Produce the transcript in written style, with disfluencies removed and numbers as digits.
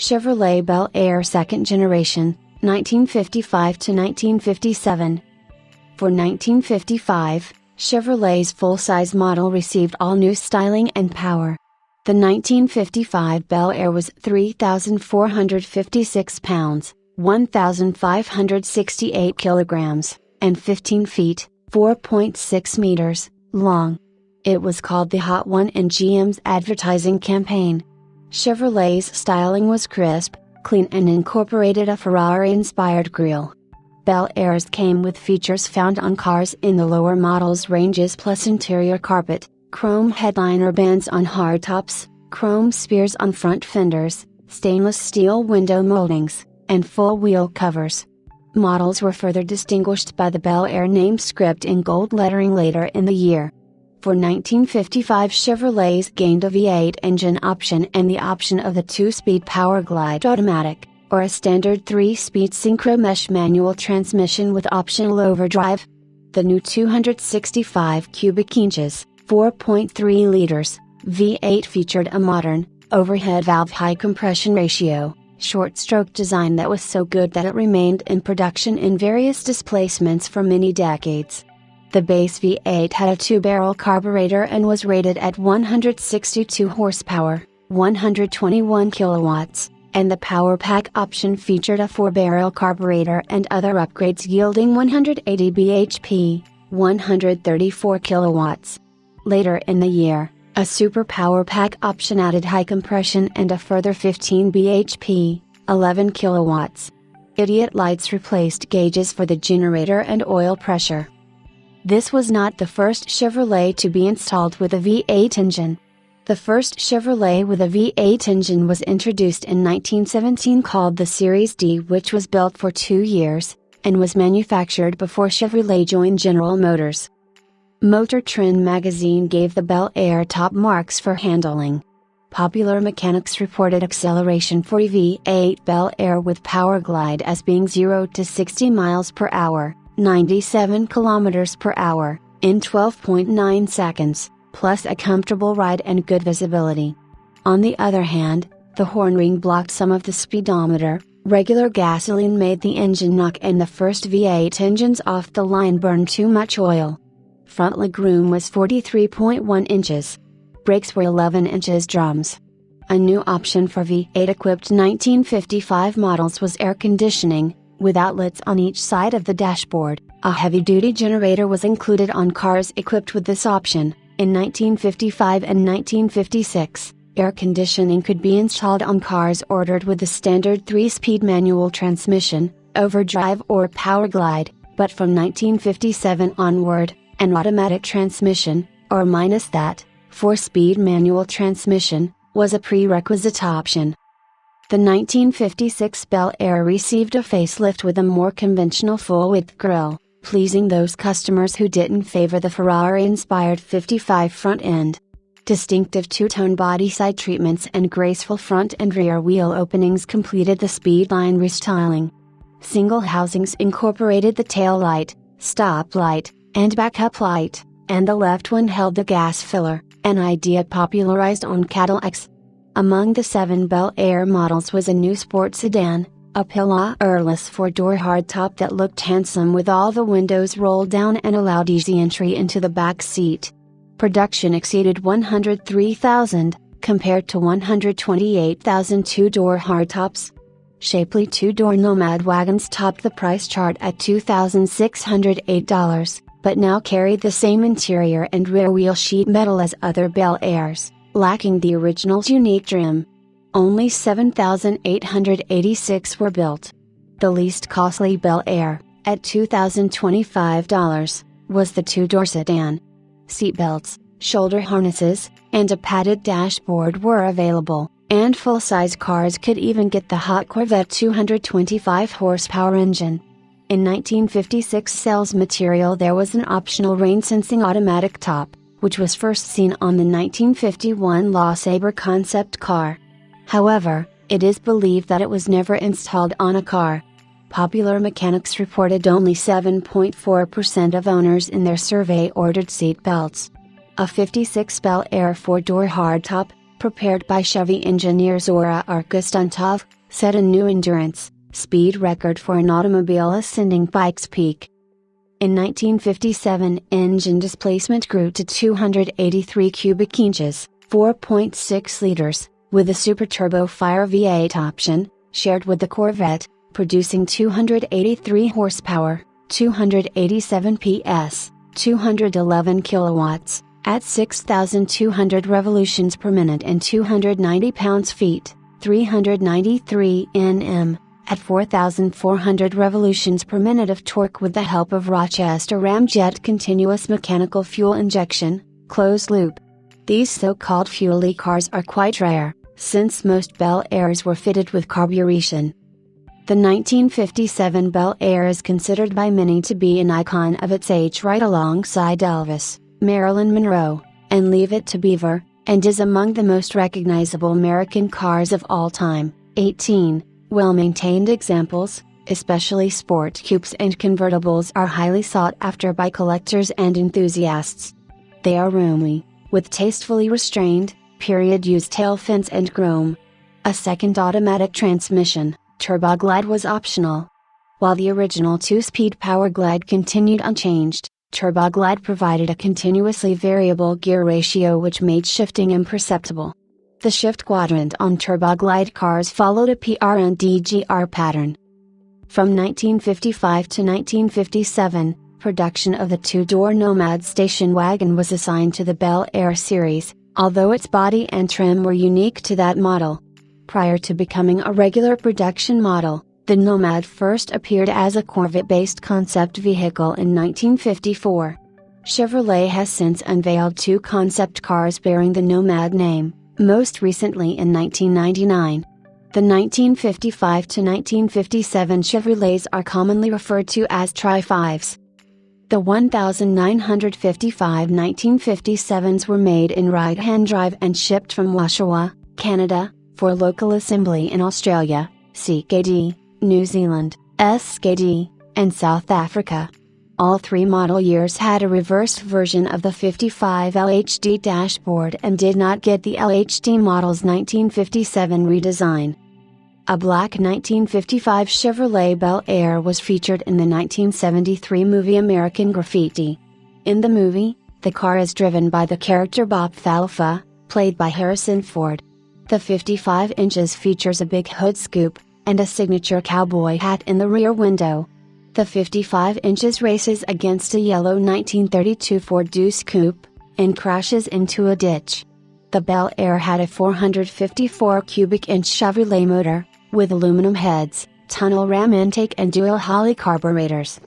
Chevrolet Bel Air Second Generation, 1955 to 1957. For 1955, Chevrolet's full-size model received all new styling and power. The 1955 Bel Air was 3,456 pounds, 1,568 kilograms, and 15 feet, 4.6 meters, long. It was called the Hot One in GM's advertising campaign. Chevrolet's styling was crisp, clean and incorporated a Ferrari-inspired grille. Bel Airs came with features found on cars in the lower models ranges plus interior carpet, chrome headliner bands on hardtops, chrome spears on front fenders, stainless steel window moldings, and full wheel covers. Models were further distinguished by the Bel Air name script in gold lettering later in the year. For 1955, Chevrolets gained a V8 engine option and the option of the 2-speed Power Glide automatic, or a standard 3-speed synchro mesh manual transmission with optional overdrive. The new 265 cubic inches, 4.3 liters, V8 featured a modern, overhead valve high compression ratio, short stroke design that was so good that it remained in production in various displacements for many decades. The base V8 had a 2-barrel carburetor and was rated at 162 horsepower, 121 kilowatts, and the Power Pack option featured a 4-barrel carburetor and other upgrades yielding 180 bhp, 134 kilowatts. Later in the year, a Super Power Pack option added high compression and a further 15 bhp, 11 kilowatts. Idiot lights replaced gauges for the generator and oil pressure. This was not the first Chevrolet to be installed with a V8 engine. The first Chevrolet with a V8 engine was introduced in 1917 called the Series D, which was built for 2 years, and was manufactured before Chevrolet joined General Motors. Motor Trend magazine gave the Bel Air top marks for handling. Popular Mechanics reported acceleration for a V8 Bel Air with Power Glide as being 0 to 60 miles per hour. 97 kilometers per hour, in 12.9 seconds, plus a comfortable ride and good visibility. On the other hand, the horn ring blocked some of the speedometer. Regular gasoline made the engine knock and the first V8 engines off the line burned too much oil. Front legroom was 43.1 inches. Brakes were 11 inches drums. A new option for V8-equipped 1955 models was air conditioning, with outlets on each side of the dashboard. A heavy-duty generator was included on cars equipped with this option. In 1955 and 1956, air conditioning could be installed on cars ordered with the standard 3-speed manual transmission, overdrive or Power Glide, but from 1957 onward, an automatic transmission, or minus that, 4-speed manual transmission, was a prerequisite option. The 1956 Bel Air received a facelift with a more conventional full-width grille, pleasing those customers who didn't favor the Ferrari-inspired 55 front end. Distinctive two-tone body side treatments and graceful front and rear wheel openings completed the speedline restyling. Single housings incorporated the tail light, stop light, and backup light, and the left one held the gas filler, an idea popularized on Cadillacs. Among the 7 Bel Air models was a new sport sedan, a pillarless 4-door hardtop that looked handsome with all the windows rolled down and allowed easy entry into the back seat. Production exceeded 103,000, compared to 128,000 2-door hardtops. Shapely 2-door Nomad wagons topped the price chart at $2,608, but now carried the same interior and rear wheel sheet metal as other Bel Airs, lacking the original's unique trim. Only 7,886 were built. The least costly Bel Air, at $2,025, was the 2-door sedan. Seatbelts, shoulder harnesses, and a padded dashboard were available, and full-size cars could even get the hot Corvette 225 horsepower engine. In 1956 sales material there was an optional rain-sensing automatic top, which was first seen on the 1951 LeSabre concept car. However, it is believed that it was never installed on a car. Popular Mechanics reported only 7.4% of owners in their survey ordered seat belts. A 56 Bel Air 4-door hardtop, prepared by Chevy engineer Zora Arkustuntov, set a new endurance, speed record for an automobile ascending Pikes Peak. In 1957, engine displacement grew to 283 cubic inches, 4.6 liters, with a superturbo Fire V8 option, shared with the Corvette, producing 283 horsepower, 287 PS, 211 kilowatts, at 6,200 revolutions per minute and 290 pounds-feet, 393 Nm, at 4,400 revolutions per minute of torque with the help of Rochester ramjet continuous mechanical fuel injection, closed loop. These so-called fuel-y cars are quite rare, since most Bel Airs were fitted with carburation. The 1957 Bel Air is considered by many to be an icon of its age, right alongside Elvis, Marilyn Monroe, and Leave It to Beaver, and is among the most recognizable American cars of all time. 18. Well-maintained examples, especially sport coupes and convertibles, are highly sought after by collectors and enthusiasts. They are roomy, with tastefully restrained, period-used tail fins and chrome. A second automatic transmission, Turboglide, was optional. While the original two-speed Powerglide continued unchanged, Turboglide provided a continuously variable gear ratio which made shifting imperceptible. The shift quadrant on Turboglide cars followed a PR and DGR pattern. From 1955 to 1957, production of the two-door Nomad station wagon was assigned to the Bel Air series, although its body and trim were unique to that model. Prior to becoming a regular production model, the Nomad first appeared as a Corvette-based concept vehicle in 1954. Chevrolet has since unveiled two concept cars bearing the Nomad name, most recently in 1999. The 1955 to 1957 Chevrolets are commonly referred to as Tri-5s. The 1955 1957s were made in right-hand drive and shipped from Oshawa, Canada, for local assembly in Australia, CKD, New Zealand, SKD, and South Africa. All three model years had a reversed version of the 55 LHD dashboard and did not get the LHD model's 1957 redesign. A black 1955 Chevrolet Bel Air was featured in the 1973 movie American Graffiti. In the movie, the car is driven by the character Bob Falfa, played by Harrison Ford. The 55 inches features a big hood scoop, and a signature cowboy hat in the rear window. The 55 inches races against a yellow 1932 Ford Deuce Coupe, and crashes into a ditch. The Bel Air had a 454 cubic inch Chevrolet motor, with aluminum heads, tunnel ram intake and dual Holley carburetors.